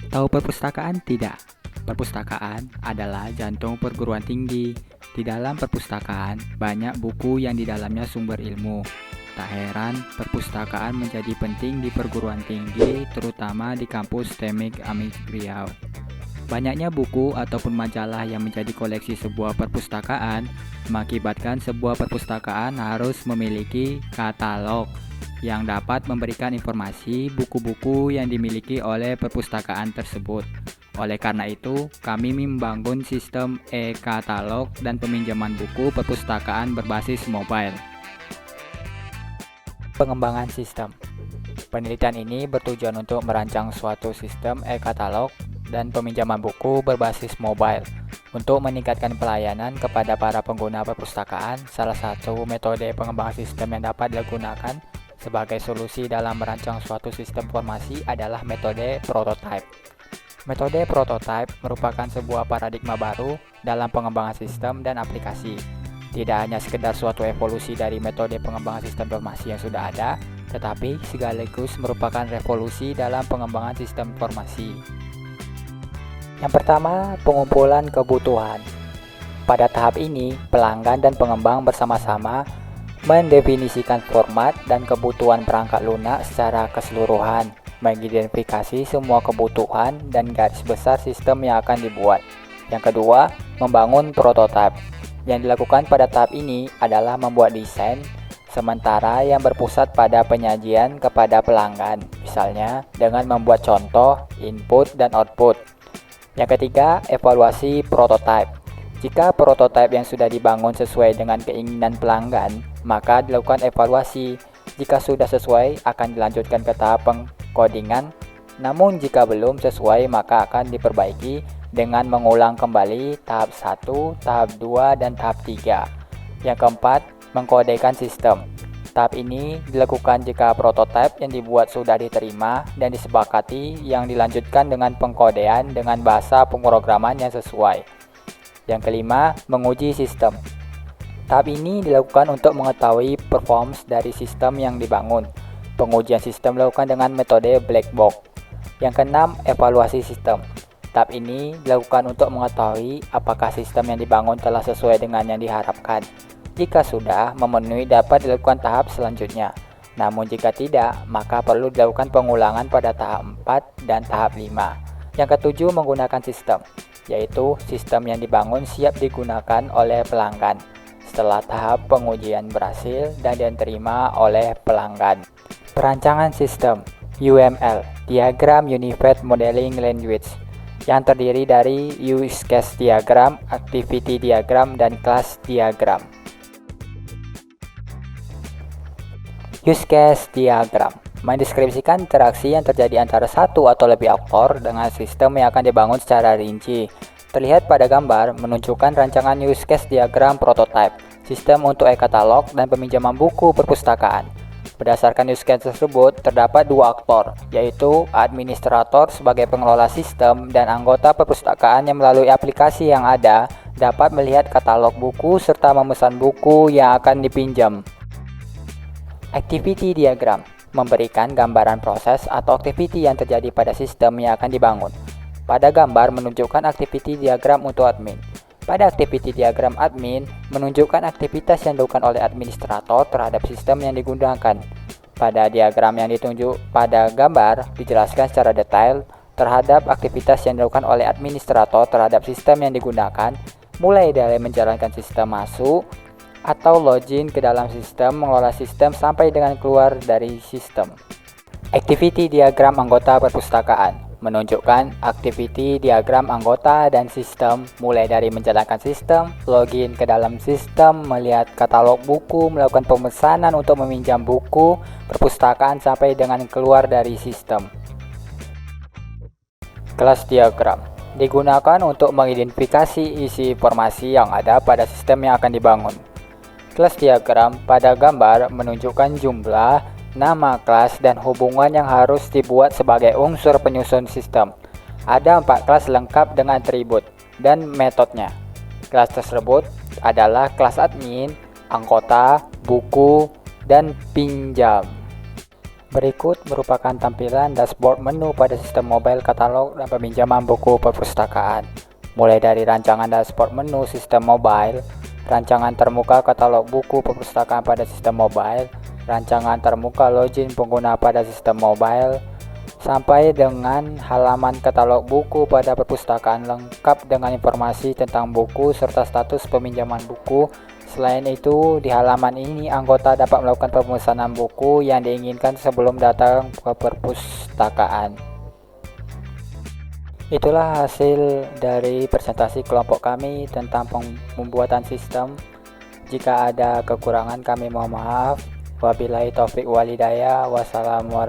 Tahu perpustakaan tidak? Perpustakaan adalah jantung perguruan tinggi. Di dalam perpustakaan, banyak buku yang di dalamnya sumber ilmu. Tak heran, perpustakaan menjadi penting di perguruan tinggi, terutama di kampus Teknik Amik Riau. Banyaknya buku ataupun majalah yang menjadi koleksi sebuah perpustakaan mengakibatkan sebuah perpustakaan harus memiliki katalog yang dapat memberikan informasi buku-buku yang dimiliki oleh perpustakaan tersebut. Oleh karena itu, kami membangun sistem e-katalog dan peminjaman buku perpustakaan berbasis mobile. Pengembangan sistem. Penelitian ini bertujuan untuk merancang suatu sistem e-katalog dan peminjaman buku berbasis mobile. Untuk meningkatkan pelayanan kepada para pengguna perpustakaan, salah satu metode pengembangan sistem yang dapat digunakan sebagai solusi dalam merancang suatu sistem informasi adalah metode prototype. Metode prototype merupakan sebuah paradigma baru dalam pengembangan sistem dan aplikasi. Tidak hanya sekedar suatu evolusi dari metode pengembangan sistem informasi yang sudah ada, tetapi sekaligus merupakan revolusi dalam pengembangan sistem informasi. Yang pertama, pengumpulan kebutuhan. Pada tahap ini, pelanggan dan pengembang bersama-sama mendefinisikan format dan kebutuhan perangkat lunak secara keseluruhan, mengidentifikasi semua kebutuhan dan garis besar sistem yang akan dibuat. Yang kedua, membangun prototipe. Yang dilakukan pada tahap ini adalah membuat desain sementara yang berpusat pada penyajian kepada pelanggan, misalnya dengan membuat contoh, input, dan output. Yang ketiga, evaluasi prototipe. Jika prototipe yang sudah dibangun sesuai dengan keinginan pelanggan, maka dilakukan evaluasi. Jika sudah sesuai, akan dilanjutkan ke tahap pengkodingan. Namun jika belum sesuai, maka akan diperbaiki dengan mengulang kembali tahap 1, tahap 2, dan tahap 3. Yang keempat, mengkodekan sistem. Tahap ini dilakukan jika prototipe yang dibuat sudah diterima dan disepakati, yang dilanjutkan dengan pengkodean dengan bahasa pemrograman yang sesuai. Yang kelima, menguji sistem. Tahap ini dilakukan untuk mengetahui performance dari sistem yang dibangun. Pengujian sistem dilakukan dengan metode black box. Yang keenam, evaluasi sistem. Tahap ini dilakukan untuk mengetahui apakah sistem yang dibangun telah sesuai dengan yang diharapkan. Jika sudah memenuhi, dapat dilakukan tahap selanjutnya. Namun jika tidak, maka perlu dilakukan pengulangan pada tahap 4 dan tahap 5. Yang ketujuh, menggunakan sistem, yaitu sistem yang dibangun siap digunakan oleh pelanggan setelah tahap pengujian berhasil dan diterima oleh pelanggan. Perancangan sistem UML, Diagram Unified Modeling Language, yang terdiri dari use case diagram, activity diagram, dan class diagram. Use case diagram mendeskripsikan interaksi yang terjadi antara satu atau lebih aktor dengan sistem yang akan dibangun secara rinci. Terlihat pada gambar menunjukkan rancangan use case diagram prototype, sistem untuk e-katalog dan peminjaman buku perpustakaan. Berdasarkan use case tersebut, terdapat dua aktor, yaitu administrator sebagai pengelola sistem dan anggota perpustakaan yang melalui aplikasi yang ada dapat melihat katalog buku serta memesan buku yang akan dipinjam. Activity diagram memberikan gambaran proses atau aktiviti yang terjadi pada sistem yang akan dibangun. Pada gambar menunjukkan activity diagram untuk admin. Pada activity diagram admin menunjukkan aktivitas yang dilakukan oleh administrator terhadap sistem yang digunakan. Pada diagram yang ditunjuk pada gambar dijelaskan secara detail terhadap aktivitas yang dilakukan oleh administrator terhadap sistem yang digunakan, mulai dari menjalankan sistem masuk atau login ke dalam sistem, mengelola sistem, sampai dengan keluar dari sistem. Activity diagram anggota perpustakaan menunjukkan aktiviti diagram anggota dan sistem, mulai dari menjalankan sistem, login ke dalam sistem, melihat katalog buku, melakukan pemesanan untuk meminjam buku perpustakaan, sampai dengan keluar dari sistem. Kelas diagram digunakan untuk mengidentifikasi isi informasi yang ada pada sistem yang akan dibangun. Kelas diagram pada gambar menunjukkan jumlah, nama kelas, dan hubungan yang harus dibuat sebagai unsur penyusun sistem. Ada 4 kelas lengkap dengan atribut dan metodenya. Kelas tersebut adalah kelas admin, anggota, buku, dan pinjam. Berikut merupakan tampilan dashboard menu pada sistem mobile katalog dan peminjaman buku perpustakaan. Mulai dari rancangan dashboard menu sistem mobile, rancangan termuka katalog buku perpustakaan pada sistem mobile, rancangan termuka login pengguna pada sistem mobile, sampai dengan halaman katalog buku pada perpustakaan lengkap dengan informasi tentang buku serta status peminjaman buku. Selain itu, di halaman ini anggota dapat melakukan pemesanan buku yang diinginkan sebelum datang ke perpustakaan. Itulah hasil dari presentasi kelompok kami tentang pembuatan sistem. Jika ada kekurangan kami mohon maaf. Wabillahi taufik walhidayah. Wassalamualaikum